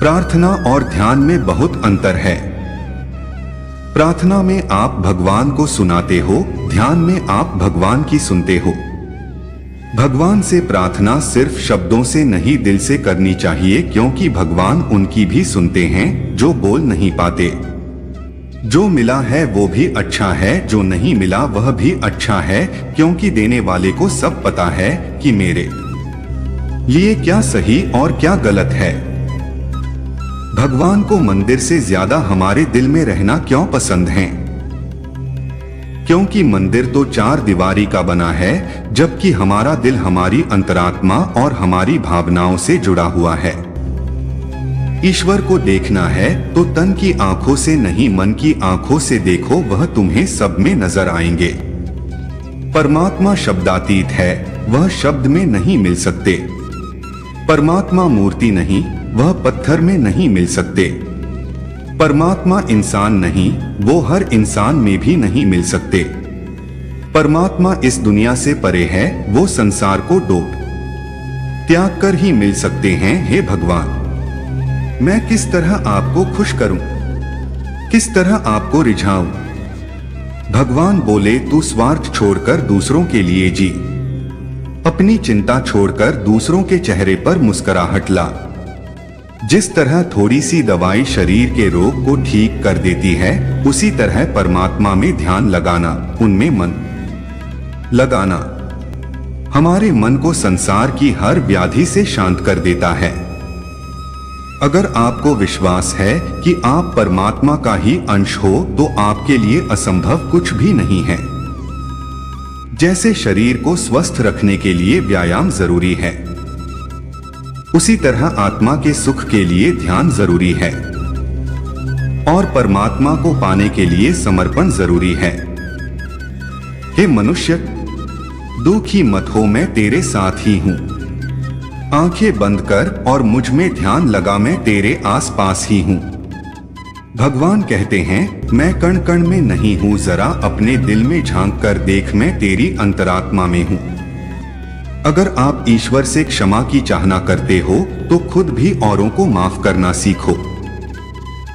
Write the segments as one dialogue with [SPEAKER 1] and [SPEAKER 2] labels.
[SPEAKER 1] प्रार्थना और ध्यान में बहुत अंतर है। प्रार्थना में आप भगवान को सुनाते हो, ध्यान में आप भगवान की सुनते हो। भगवान से प्रार्थना सिर्फ शब्दों से नहीं, दिल से करनी चाहिए, क्योंकि भगवान उनकी भी सुनते हैं जो बोल नहीं पाते। जो मिला है वो भी अच्छा है, जो नहीं मिला वह भी अच्छा है, क्योंकि देने वाले को सब पता है कि मेरे लिए क्या सही और क्या गलत है। भगवान को मंदिर से ज्यादा हमारे दिल में रहना क्यों पसंद है? क्योंकि मंदिर तो चार दीवारी का बना है, जबकि हमारा दिल हमारी अंतरात्मा और हमारी भावनाओं से जुड़ा हुआ है। ईश्वर को देखना है तो तन की आंखों से नहीं, मन की आंखों से देखो, वह तुम्हें सब में नजर आएंगे। परमात्मा शब्दातीत है, वह शब्द में नहीं मिल सकते। परमात्मा मूर्ति नहीं, वह पत्थर में नहीं मिल सकते। परमात्मा इंसान नहीं, वो हर इंसान में भी नहीं मिल सकते। परमात्मा इस दुनिया से परे है, वो संसार को डोब त्याग कर ही मिल सकते हैं। हे भगवान, मैं किस तरह आपको खुश करूं, किस तरह आपको रिझाऊं? भगवान बोले, तू स्वार्थ छोड़कर दूसरों के लिए जी, अपनी चिंता छोड़कर दूसरों के चेहरे पर मुस्कुराहट ला। जिस तरह थोड़ी सी दवाई शरीर के रोग को ठीक कर देती है, उसी तरह परमात्मा में ध्यान लगाना, उनमें मन लगाना हमारे मन को संसार की हर व्याधि से शांत कर देता है। अगर आपको विश्वास है कि आप परमात्मा का ही अंश हो, तो आपके लिए असंभव कुछ भी नहीं है। जैसे शरीर को स्वस्थ रखने के लिए व्यायाम जरूरी है, उसी तरह आत्मा के सुख के लिए ध्यान जरूरी है, और परमात्मा को पाने के लिए समर्पण जरूरी है। हे मनुष्य, दुखी मत हो, मैं तेरे साथ ही हूं। आंखें बंद कर और मुझ में ध्यान लगा, मैं तेरे आसपास ही हूं। भगवान कहते हैं, मैं कण कण में नहीं हूं, जरा अपने दिल में झांक कर देख, मैं तेरी अंतरात्मा में हूं। अगर आप ईश्वर से क्षमा की चाहना करते हो तो खुद भी औरों को माफ करना सीखो।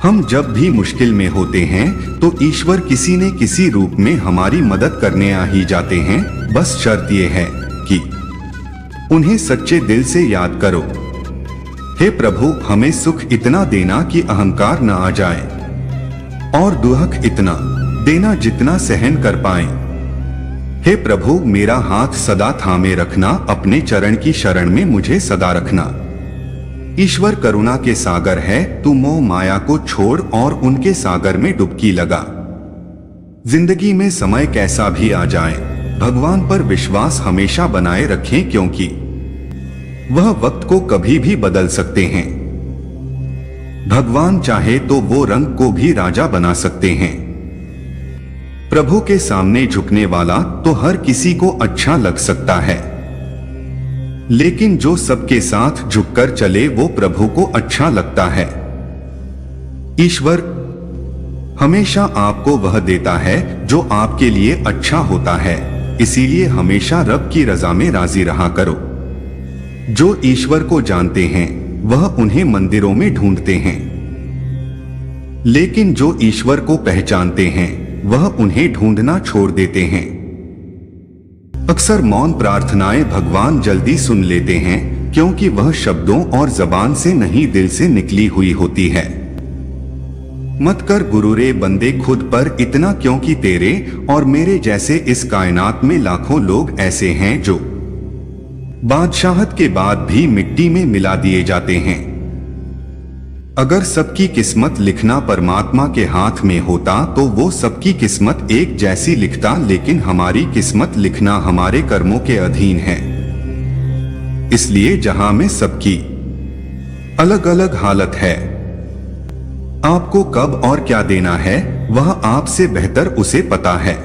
[SPEAKER 1] हम जब भी मुश्किल में होते हैं तो ईश्वर किसी न किसी रूप में हमारी मदद करने आ ही जाते हैं। बस शर्त यह है कि उन्हें सच्चे दिल से याद करो। हे प्रभु, हमें सुख इतना देना कि अहंकार न आ जाए, और दुख इतना देना जितना सहन कर पाएं। हे प्रभु, मेरा हाथ सदा थामे रखना, अपने चरण की शरण में मुझे सदा रखना। ईश्वर करुणा के सागर है, तू मोह माया को छोड़ और उनके सागर में डुबकी लगा। जिंदगी में समय कैसा भी आ जाए, भगवान पर विश्वास हमेशा बनाए रखें, क्योंकि वह वक्त को कभी भी बदल सकते हैं। भगवान चाहे तो वो रंग को भी राजा बना सकते हैं। प्रभु के सामने झुकने वाला तो हर किसी को अच्छा लग सकता है, लेकिन जो सबके साथ झुककर चले वो प्रभु को अच्छा लगता है। ईश्वर हमेशा आपको वह देता है जो आपके लिए अच्छा होता है, इसीलिए हमेशा रब की रजा में राजी रहा करो। जो ईश्वर को जानते हैं वह उन्हें मंदिरों में ढूंढते हैं, लेकिन जो ईश्वर को पहचानते हैं वह उन्हें ढूंढना छोड़ देते हैं। अक्सर मौन प्रार्थनाएं भगवान जल्दी सुन लेते हैं, क्योंकि वह शब्दों और जबान से नहीं, दिल से निकली हुई होती है। मत कर गुरु रे बंदे खुद पर इतना, क्योंकि तेरे और मेरे जैसे इस कायनात में लाखों लोग ऐसे हैं जो बादशाहत के बाद भी मिट्टी में मिला दिए जाते हैं। अगर सबकी किस्मत लिखना परमात्मा के हाथ में होता तो वो सबकी किस्मत एक जैसी लिखता, लेकिन हमारी किस्मत लिखना हमारे कर्मों के अधीन है। इसलिए जहां में सबकी अलग अलग हालत है, आपको कब और क्या देना है वह आपसे बेहतर उसे पता है।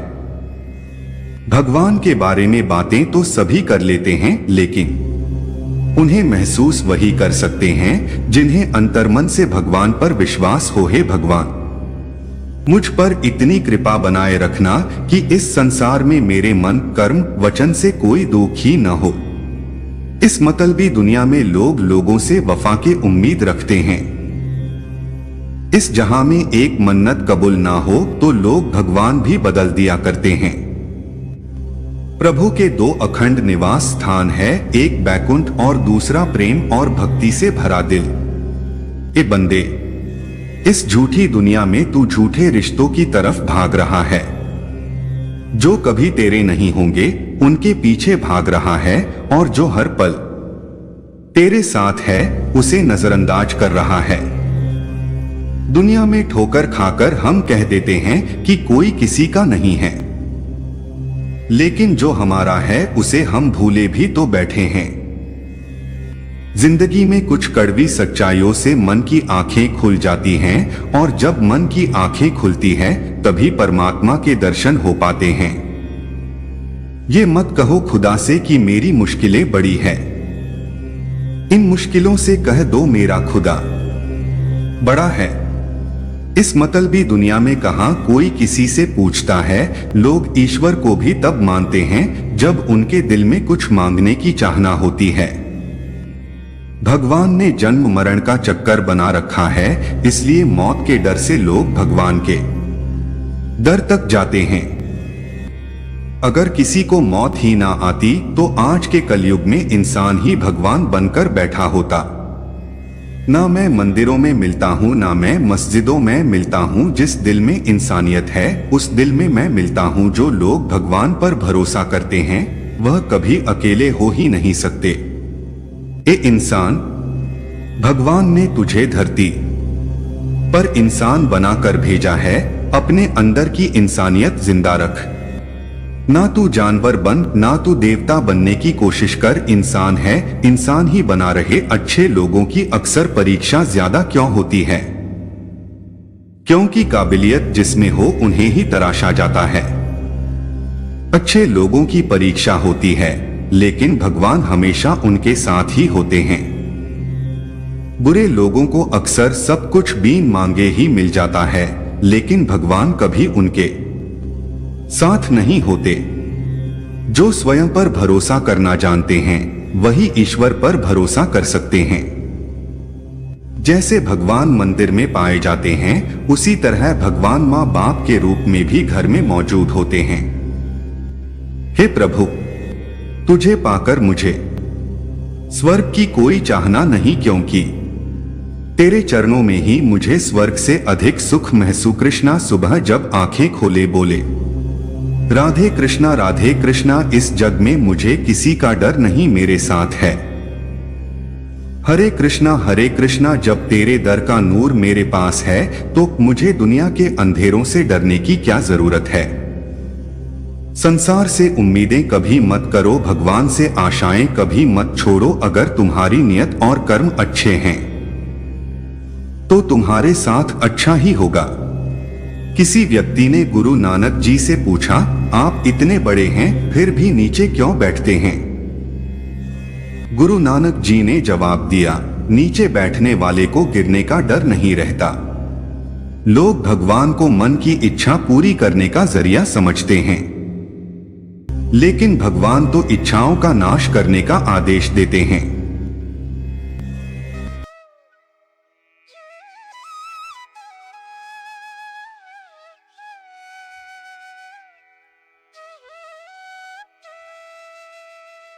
[SPEAKER 1] भगवान के बारे में बातें तो सभी कर लेते हैं, लेकिन उन्हें महसूस वही कर सकते हैं जिन्हें अंतर्मन से भगवान पर विश्वास हो। हे भगवान, मुझ पर इतनी कृपा बनाए रखना कि इस संसार में मेरे मन, कर्म, वचन से कोई दुख ही न हो। इस मतलबी दुनिया में लोग लोगों से वफा की उम्मीद रखते हैं, इस जहां में एक मन्नत कबूल ना हो तो लोग भगवान भी बदल दिया करते हैं। प्रभु के दो अखंड निवास स्थान है, एक बैकुंठ और दूसरा प्रेम और भक्ति से भरा दिल। ए बंदे, इस झूठी दुनिया में तू झूठे रिश्तों की तरफ भाग रहा है। जो कभी तेरे नहीं होंगे उनके पीछे भाग रहा है, और जो हर पल तेरे साथ है उसे नजरअंदाज कर रहा है। दुनिया में ठोकर खाकर हम कह देते हैं कि कोई किसी का नहीं है, लेकिन जो हमारा है उसे हम भूले भी तो बैठे हैं। जिंदगी में कुछ कड़वी सच्चाइयों से मन की आंखें खुल जाती हैं, और जब मन की आंखें खुलती है तभी परमात्मा के दर्शन हो पाते हैं। ये मत कहो खुदा से कि मेरी मुश्किलें बड़ी है, इन मुश्किलों से कह दो मेरा खुदा बड़ा है। इस मतलबी दुनिया में कहां कोई किसी से पूछता है। लोग ईश्वर को भी तब मानते हैं जब उनके दिल में कुछ मांगने की चाहना होती है। भगवान ने जन्म मरण का चक्कर बना रखा है, इसलिए मौत के डर से लोग भगवान के दर तक जाते हैं। अगर किसी को मौत ही ना आती तो आज के कलयुग में इंसान ही भगवान बनकर बैठा होता। ना मैं मंदिरों में मिलता हूँ, ना मैं मस्जिदों में मिलता हूँ। जिस दिल में इंसानियत है उस दिल में मैं मिलता हूँ। जो लोग भगवान पर भरोसा करते हैं वह कभी अकेले हो ही नहीं सकते। ए इंसान, भगवान ने तुझे धरती पर इंसान बनाकर भेजा है। अपने अंदर की इंसानियत जिंदा रख। ना तू जानवर बन, ना तू देवता बनने की कोशिश कर। इंसान है, इंसान ही बना रहे। अच्छे लोगों की अक्सर परीक्षा ज्यादा क्यों होती है? क्योंकि काबिलियत जिसमें हो उन्हें ही तराशा जाता है। अच्छे लोगों की परीक्षा होती है, लेकिन भगवान हमेशा उनके साथ ही होते हैं। बुरे लोगों को अक्सर सब कुछ बिन मांगे ही मिल जाता है, लेकिन भगवान कभी उनके साथ नहीं होते। जो स्वयं पर भरोसा करना जानते हैं वही ईश्वर पर भरोसा कर सकते हैं। जैसे भगवान मंदिर में पाए जाते हैं, उसी तरह भगवान माँ बाप के रूप में भी घर में मौजूद होते हैं। हे प्रभु, तुझे पाकर मुझे स्वर्ग की कोई चाहना नहीं, क्योंकि तेरे चरणों में ही मुझे स्वर्ग से अधिक सुख महसूस। कृष्णा सुबह जब आंखें खोले बोले, राधे कृष्णा इस जग में मुझे किसी का डर नहीं, मेरे साथ है। हरे कृष्णा जब तेरे दर का नूर मेरे पास है तो मुझे दुनिया के अंधेरों से डरने की क्या जरूरत है। संसार से उम्मीदें कभी मत करो, भगवान से आशाएं कभी मत छोड़ो। अगर तुम्हारी नियत और कर्म अच्छे हैं तो तुम्हारे साथ अच्छा ही होगा। किसी व्यक्ति ने गुरु नानक जी से पूछा, आप इतने बड़े हैं फिर भी नीचे क्यों बैठते हैं? गुरु नानक जी ने जवाब दिया, नीचे बैठने वाले को गिरने का डर नहीं रहता। लोग भगवान को मन की इच्छा पूरी करने का जरिया समझते हैं, लेकिन भगवान तो इच्छाओं का नाश करने का आदेश देते हैं।